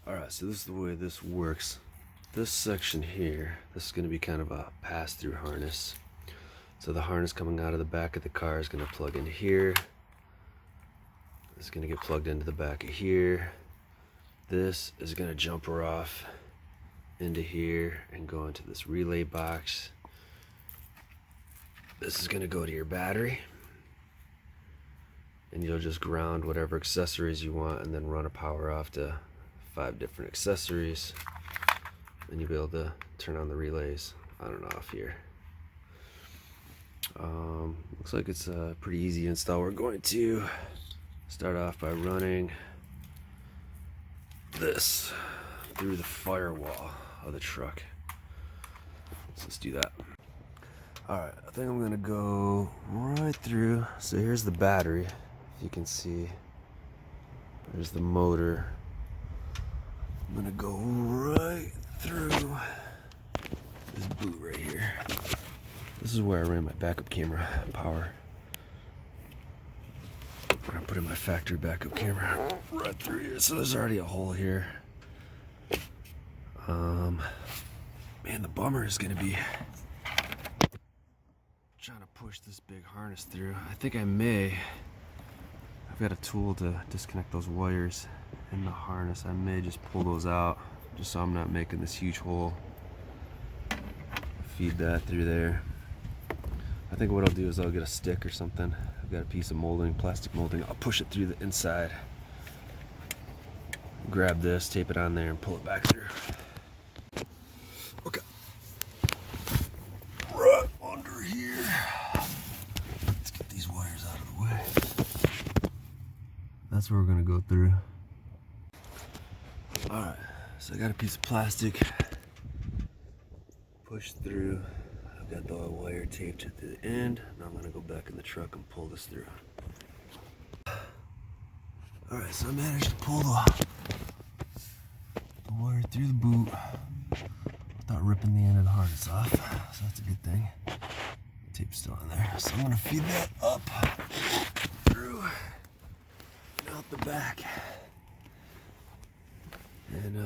Alright, so this is the way this works. This section here, this is going to be kind of a pass-through harness. So the harness coming out of the back of the car is going to plug into here. This is going to get plugged into the back of here. This is going to jumper off into here and go into this relay box. This is going to go to your battery. And you'll just ground whatever accessories you want and then run a power off to 5 different accessories. And you'll be able to turn on the relays on and off here. Looks like it's a pretty easy install. We're going to start off by running this through the firewall of the truck. So let's do that. Alright, I think I'm gonna go right through. So here's the battery. If you can see, there's the motor. I'm gonna go right through this boot right here. This is where I ran my backup camera power. I'm gonna put in my factory backup camera right through here. So there's already a hole here. Man, the bummer is gonna be trying to push this big harness through. I think I've got a tool to disconnect those wires in the harness. I may just pull those out just so I'm not making this huge hole. Feed that through there. I think what I'll do is I'll get a stick or something. I've got a piece of molding, plastic molding. I'll push it through the inside. Grab this, tape it on there, and pull it back through. Okay. Right under here. Let's get these wires out of the way. That's where we're gonna go through. Alright, so I got a piece of plastic. Push through. I've got the wire taped to the end. Now I'm gonna go back in the truck and pull this through. Alright, so I managed to pull the wire through the boot without ripping the end of the harness off. So that's a good thing. The tape's still on there. So I'm gonna feed that up through and out the back. And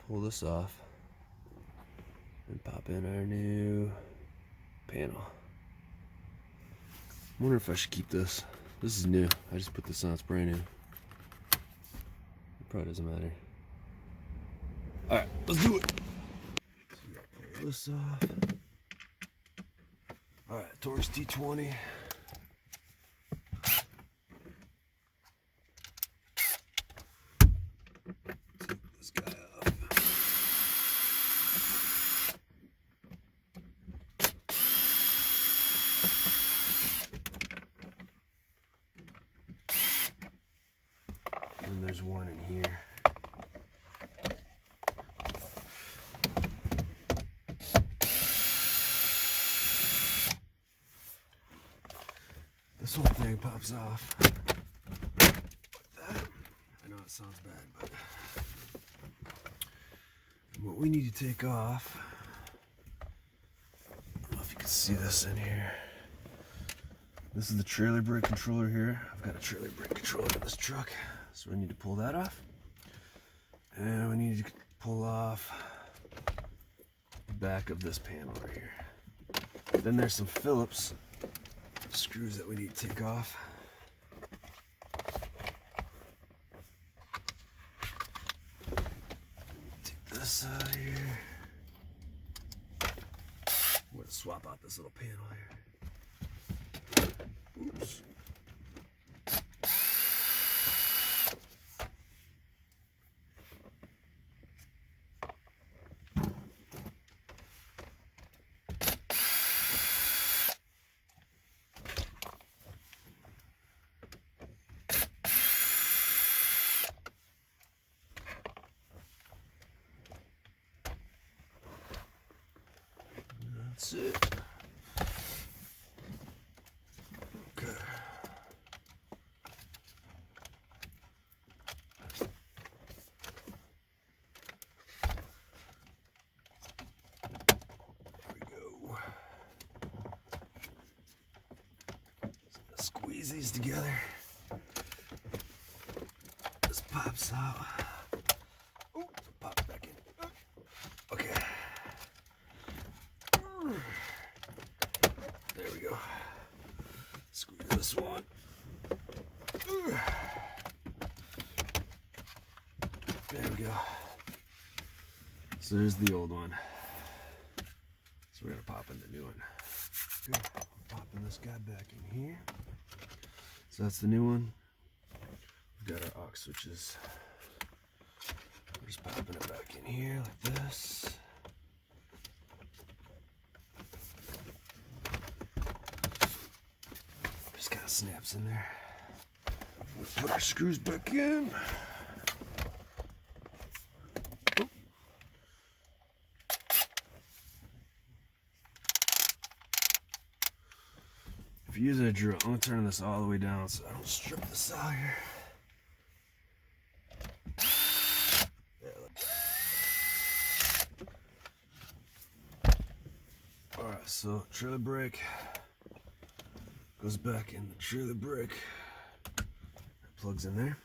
pull this off and pop in our new panel. I wonder if I should keep this. This is new. I just put this on. It's brand new. It probably doesn't matter. Alright, let's do it. So we gotta pull this off. Alright, Torx T20. Take this guy off. And there's one in here. This whole thing pops off like that. I know it sounds bad, but what we need to take off, I don't know if you can see this in here. This is the trailer brake controller here. I've got a trailer brake controller in this truck, so we need to pull that off. And we need to pull off the back of this panel right here. Then there's some Phillips screws that we need to take off. Take this out of here. I'm going to swap out this little panel here. Oops. That's it. Okay. There we go. Just squeeze these together. This pops out. Oh, pops back in. Okay. There we go. Squeeze this one. There we go. So there's the old one. So we're gonna pop in the new one. Good. Popping this guy back in here. So that's the new one. We've got our aux switches. We're just popping it back in here like this. Just kind of snaps in there. We'll put our screws back in. If you use a drill, I'm gonna turn this all the way down so I don't strip this out here. Alright, so trailer brake goes back in the trailer brake. It plugs in there.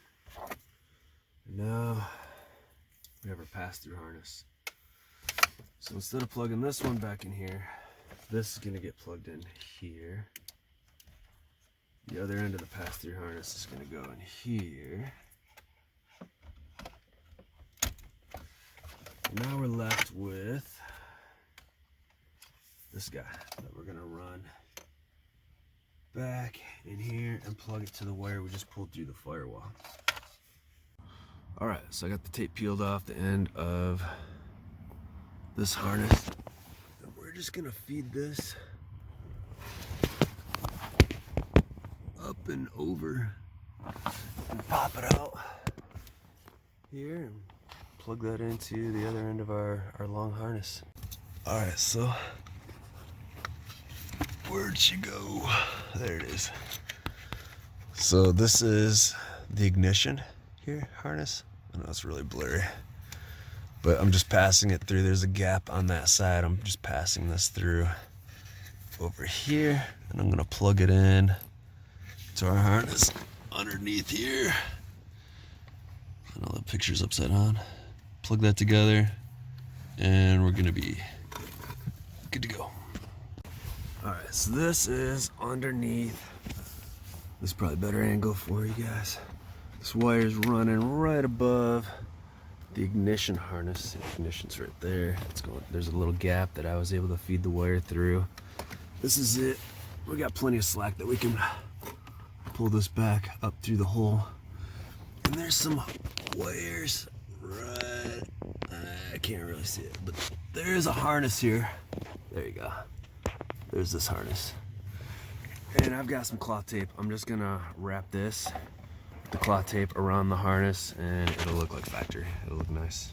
And now we have our pass-through harness. So instead of plugging this one back in here, this is gonna get plugged in here. The other end of the pass-through harness is going to go in here. Now we're left with this guy that we're going to run back in here and plug it to the wire we just pulled through the firewall. Alright, so I got the tape peeled off the end of this harness. And we're just going to feed this up and over and pop it out here and plug that into the other end of our long harness. Alright, so where'd she go? There it is. So this is the ignition here harness. I know it's really blurry, but I'm just passing it through. There's a gap on that side. I'm just passing this through over here, and I'm gonna plug it in to our harness underneath here. I know the picture's upside down. Plug that together and we're gonna be good to go. Alright, so this is underneath. This is probably a better angle for you guys. This wire's running right above the ignition harness. The ignition's right there. It's going. There's a little gap that I was able to feed the wire through. This is it. We got plenty of slack that we can pull this back up through the hole. And there's some wires right, I can't really see it, but there's a harness here. There you go. There's this harness. And I've got some cloth tape. I'm just gonna wrap this, the cloth tape around the harness, and it'll look like factory. It'll look nice.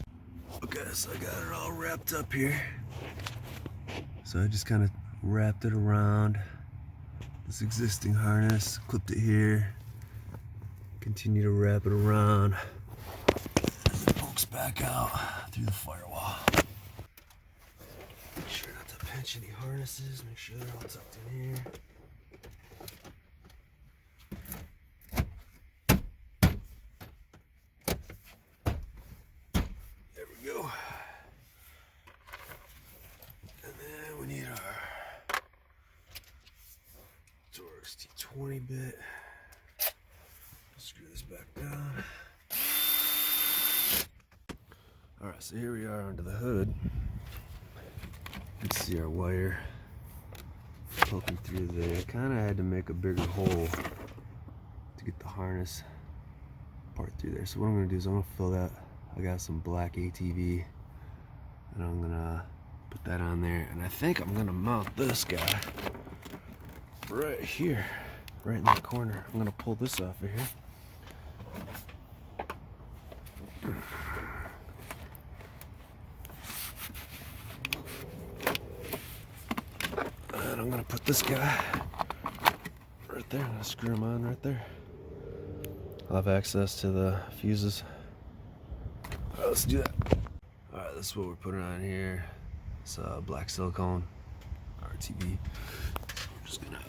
Okay, so I got it all wrapped up here. So I just kind of wrapped it around this existing harness, clipped it here, continue to wrap it around, and it pokes back out through the firewall. Make sure not to pinch any harnesses, make sure they're all tucked in here. There we go. And then we need our Torx T20 bit. Screw this back down. Alright, so here we are under the hood. You can see our wire poking through there. Kind of had to make a bigger hole to get the harness part through there. So what I'm going to do is I'm going to fill that. I got some black ATV and I'm going to put that on there. And I think I'm going to mount this guy right here, right in the corner. I'm going to pull this off of here. And I'm going to put this guy right there. I'm going to screw him on right there. I'll have access to the fuses. Alright, let's do that. Alright, this is what we're putting on here. It's black silicone RTV. I'm just going to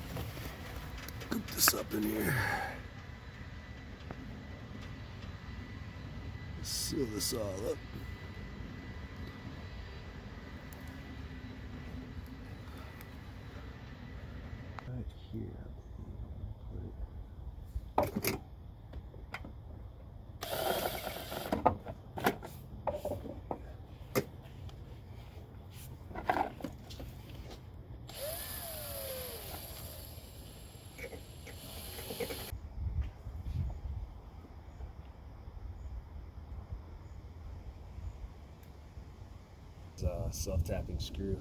scoop this up in here. Seal this all up. Right here. It's a self-tapping screw.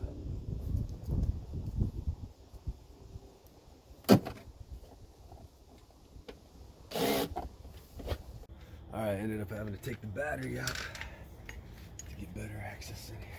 Alright, I ended up having to take the battery out to get better access in here.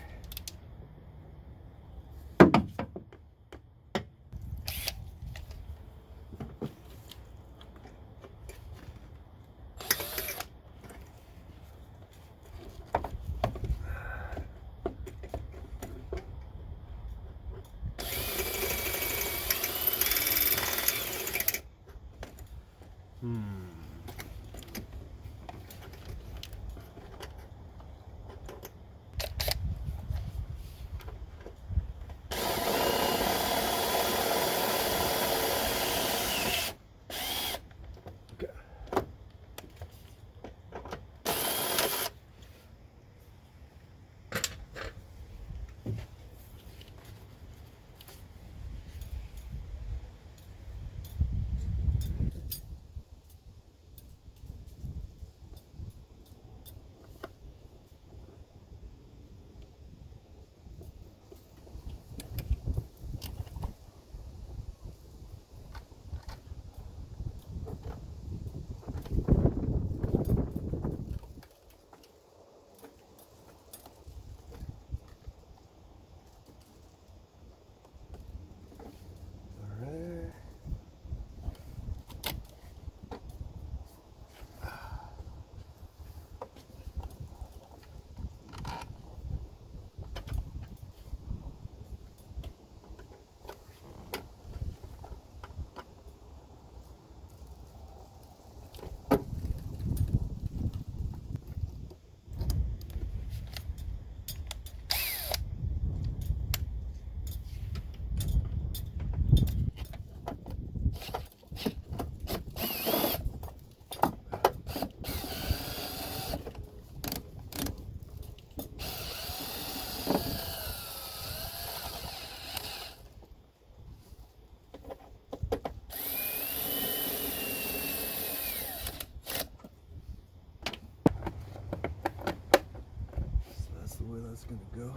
That's gonna go.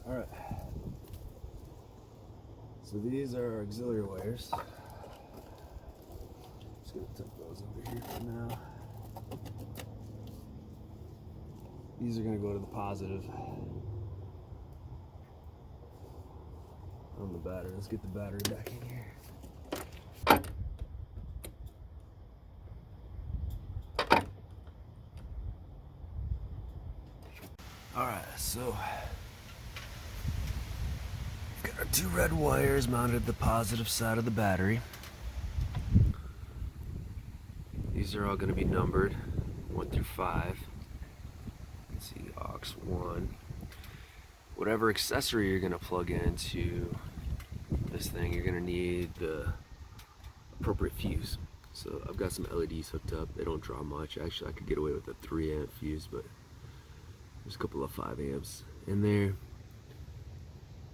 All right. So these are our auxiliary wires. Just gonna tuck those over here for now. These are gonna go to the positive on the battery. Let's get the battery back in here. Alright, so we've got our two red wires mounted at the positive side of the battery. These are all going to be numbered 1 through 5. Let's see, aux 1. Whatever accessory you're going to plug into this thing, you're going to need the appropriate fuse. So I've got some LEDs hooked up. They don't draw much. Actually, I could get away with a 3 amp fuse, but there's a couple of 5 amps in there.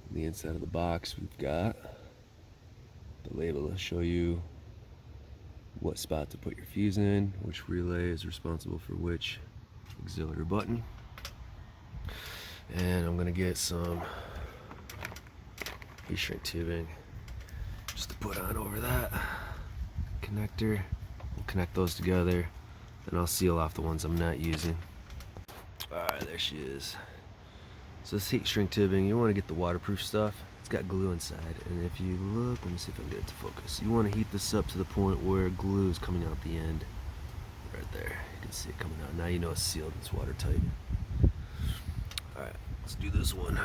On the inside of the box, we've got the label to show you what spot to put your fuse in, which relay is responsible for which auxiliary button. And I'm gonna get some heat shrink tubing just to put on over that connector. We'll connect those together, and I'll seal off the ones I'm not using. Alright, there she is. So this heat shrink tubing, you want to get the waterproof stuff. It's got glue inside, and if you look, let me see if I can get it to focus. You want to heat this up to the point where glue is coming out the end. Right there. You can see it coming out. Now you know it's sealed, it's watertight. Alright, let's do this one.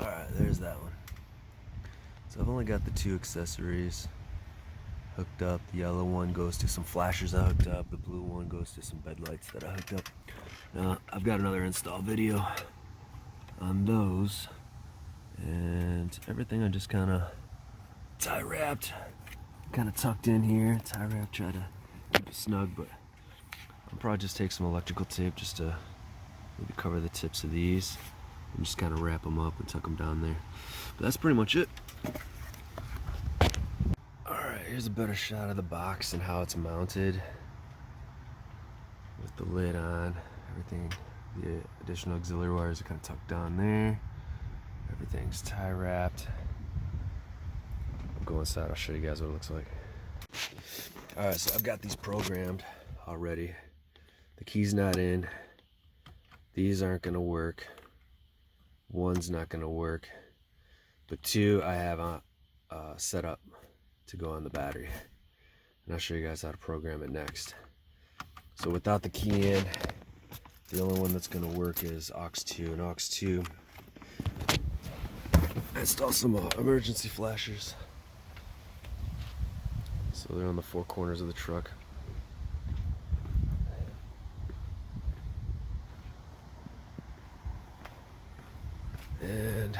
Alright, there's that one. So I've only got the 2 accessories hooked up. The yellow one goes to some flashers I hooked up. The blue one goes to some bed lights that I hooked up. Now I've got another install video on those, and everything I just kind of tie wrapped, kind of tucked in here. Tie wrap, try to keep it snug, but I'll probably just take some electrical tape just to maybe cover the tips of these and just kind of wrap them up and tuck them down there. But that's pretty much it. Alright, here's a better shot of the box and how it's mounted with the lid on. Everything, the additional auxiliary wires are kind of tucked down there. Everything's tie wrapped. I'll go inside, I'll show you guys what it looks like. Alright, so I've got these programmed already. The key's not in. These aren't going to work. One's not going to work. But 2 I have set up to go on the battery. And I'll show you guys how to program it next. So without the key in, the only one that's going to work is aux 2. And aux 2, I installed some emergency flashers. So they're on the 4 corners of the truck. And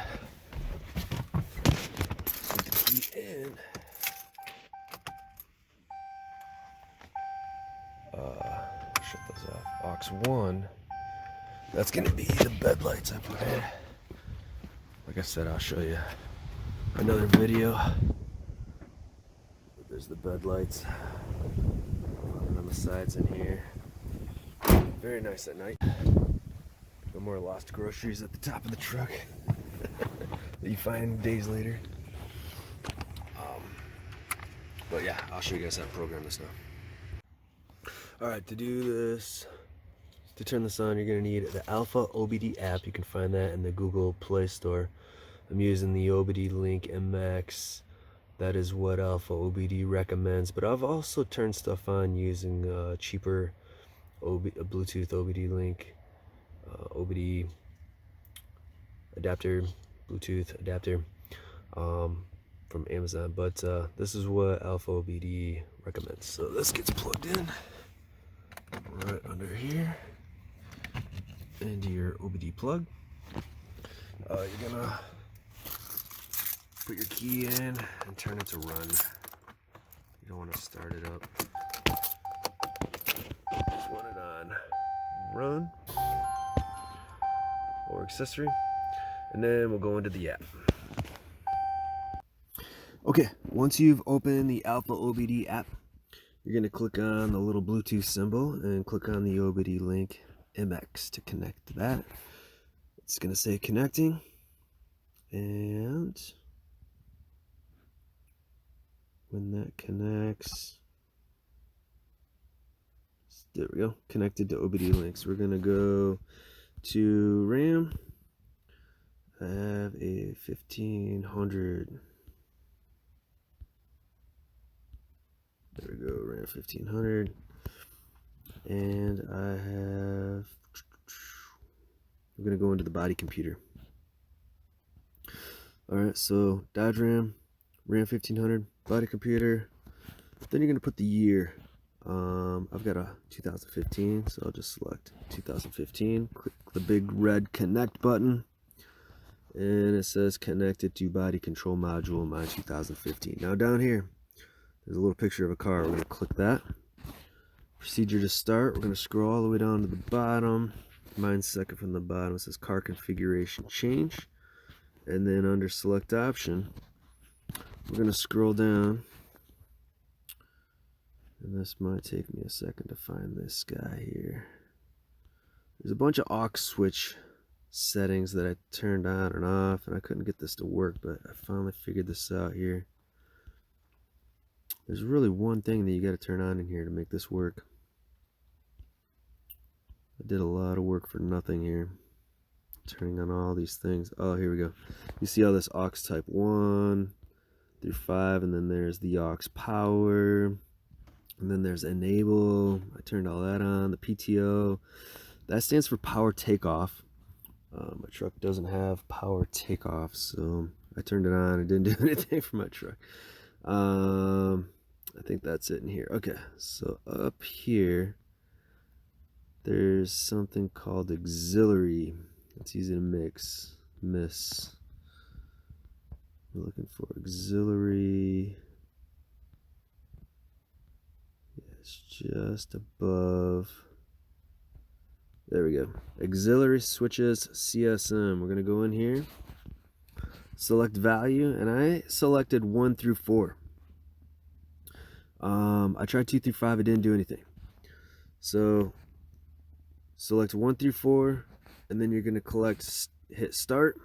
put the key in. Shut those off. Aux 1. That's gonna be the bed lights I put in. Like I said, I'll show you another video. There's the bed lights on the sides in here. Very nice at night. No more lost groceries at the top of the truck that you find days later. But yeah, I'll show you guys how to program this now. Alright, to do this, to turn this on, you're going to need the AlfaOBD app. You can find that in the Google Play Store. I'm using the OBD Link MX. That is what AlfaOBD recommends. But I've also turned stuff on using cheaper Bluetooth OBD Link, OBD adapter, Bluetooth adapter from Amazon. But this is what AlfaOBD recommends. So this gets plugged in right under here into your OBD plug. You're gonna put your key in and turn it to run. You don't want to start it up. Just want it on run or accessory, and then we'll go into the app. Okay, once you've opened the AlfaOBD app, you're going to click on the little Bluetooth symbol and click on the OBD Link MX to connect to that. It's going to say connecting, and when that connects, there we go, connected to OBD Links. We're going to go to RAM. I have a 1500. There we go, RAM 1500. And I have, we're going to go into the body computer. Alright, so Dodge RAM 1500, body computer. Then you're going to put the year. I've got a 2015, so I'll just select 2015. Click the big red connect button. And it says connected to body control module, my 2015. Now down here, there's a little picture of a car. We're going to click that. Procedure to start. We're going to scroll all the way down to the bottom. Mine's second from the bottom. It says car configuration change. And then under select option, we're going to scroll down. And this might take me a second to find this guy here. There's a bunch of aux switch settings that I turned on and off, and I couldn't get this to work, but I finally figured this out here. There's really one thing that you got to turn on in here to make this work. I did a lot of work for nothing here. Turning on all these things. Oh, here we go. You see all this aux type 1 through 5, and then there's the aux power, and then there's enable. I turned all that on. The PTO. That stands for power takeoff. My truck doesn't have power takeoff, so I turned it on. It didn't do anything for my truck. I think that's it in here. Okay, so up here, there's something called auxiliary. It's easy to miss. We're looking for auxiliary. It's just above. There we go. Auxiliary switches CSM. We're going to go in here, select value, and I selected 1 through 4. I tried 2 through 5. It didn't do anything. So select 1 through 4, and then you're going to hit start.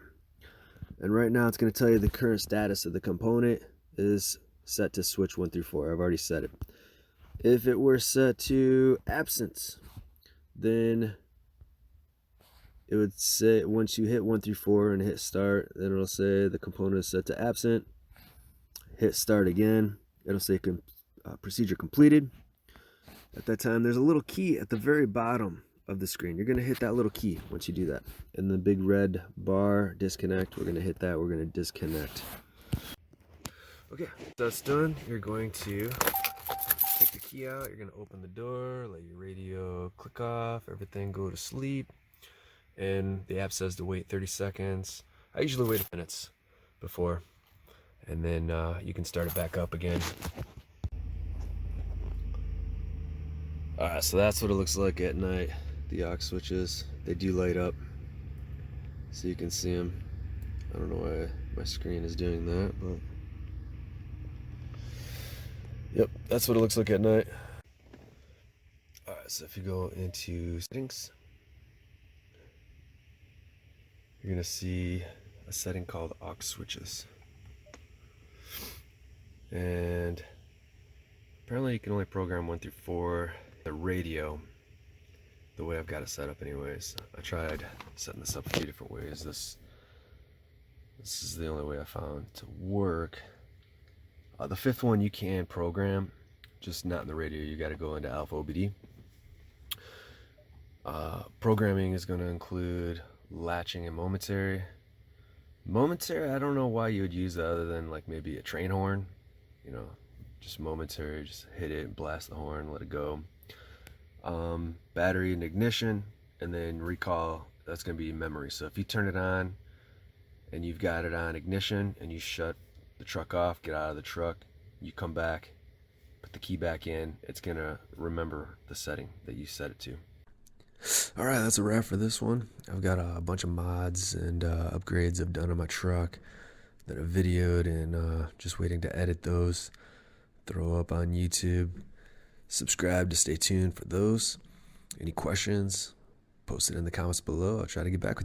And right now it's going to tell you the current status of the component is set to switch 1 through 4. I've already set it. If it were set to absent, then it would say, once you hit 1 through 4 and hit start, then it'll say the component is set to absent. Hit start again. It'll say procedure completed. At that time, there's a little key at the very bottom of the screen. You're going to hit that little key once you do that. And the big red bar, disconnect, we're going to hit that. We're going to disconnect. Okay, that's done. You're going to take the key out. You're going to open the door, let your radio click off, everything go to sleep. And the app says to wait 30 seconds. I usually wait minutes before. And then you can start it back up again. Alright, so that's what it looks like at night. The aux switches, they do light up, so you can see them. I don't know why my screen is doing that, but yep, that's what it looks like at night. Alright, so if you go into settings, you're going to see a setting called aux switches. And apparently you can only program 1 through 4. The radio, the way I've got it set up anyways. I tried setting this up a few different ways. This is the only way I found to work. The 5th one you can program, just not in the radio. You got to go into AlfaOBD. Programming is going to include latching and momentary. Momentary, I don't know why you would use that other than like maybe a train horn. You know, just momentary, just hit it and blast the horn, let it go. Battery and ignition, and then recall, that's going to be memory. So if you turn it on and you've got it on ignition and you shut the truck off, get out of the truck, you come back, put the key back in, it's going to remember the setting that you set it to. Alright, that's a wrap for this one. I've got a bunch of mods and upgrades I've done on my truck that I've videoed and just waiting to edit those, throw up on YouTube. Subscribe to stay tuned for those. Any questions, post it in the comments below. I'll try to get back with you.